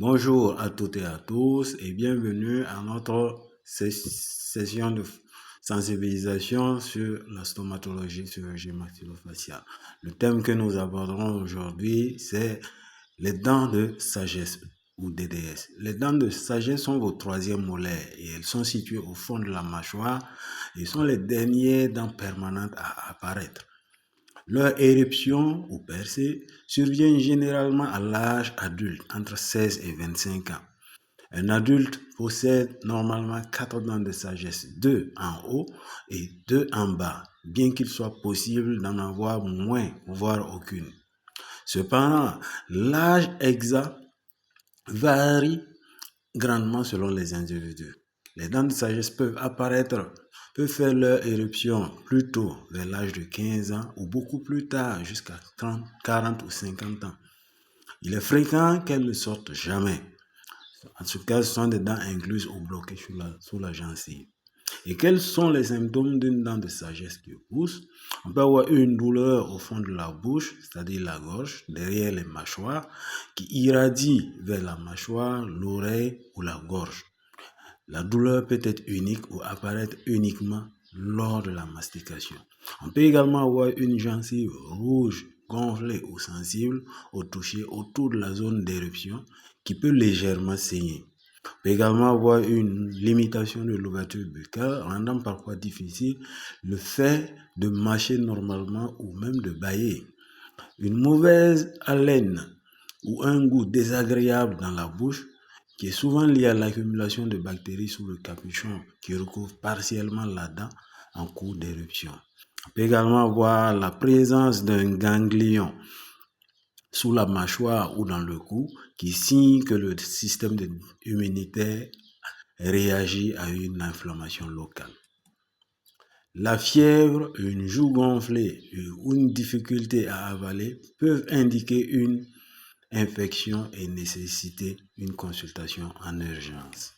Bonjour à toutes et à tous et bienvenue à notre session de sensibilisation sur la stomatologie, chirurgie maxillofaciale. Le thème que nous aborderons aujourd'hui, c'est les dents de sagesse ou DDS. Les dents de sagesse sont vos troisièmes molaires et elles sont situées au fond de la mâchoire et sont les dernières dents permanentes à apparaître. Leur éruption ou percée survient généralement à l'âge adulte, entre 16 et 25 ans. Un adulte possède normalement 4 dents de sagesse, 2 en haut et 2 en bas, bien qu'il soit possible d'en avoir moins, voire aucune. Cependant, l'âge exact varie grandement selon les individus. Les dents de sagesse peuvent faire leur éruption plus tôt, vers l'âge de 15 ans, ou beaucoup plus tard, jusqu'à 30, 40 ou 50 ans. Il est fréquent qu'elles ne sortent jamais. En tout cas, ce sont des dents incluses ou bloquées sous la gencive. Et quels sont les symptômes d'une dent de sagesse qui pousse? On peut avoir une douleur au fond de la bouche, c'est-à-dire la gorge, derrière les mâchoires, qui irradie vers la mâchoire, l'oreille ou la gorge. La douleur peut être unique ou apparaître uniquement lors de la mastication. On peut également avoir une gencive rouge, gonflée ou sensible au toucher autour de la zone d'éruption qui peut légèrement saigner. On peut également avoir une limitation de l'ouverture buccale, rendant parfois difficile le fait de mâcher normalement ou même de bâiller. Une mauvaise haleine ou un goût désagréable dans la bouche qui est souvent lié à l'accumulation de bactéries sous le capuchon qui recouvre partiellement la dent en cours d'éruption. On peut également avoir la présence d'un ganglion sous la mâchoire ou dans le cou qui signe que le système immunitaire réagit à une inflammation locale. La fièvre, une joue gonflée ou une difficulté à avaler peuvent indiquer une infection et nécessiter une consultation en urgence.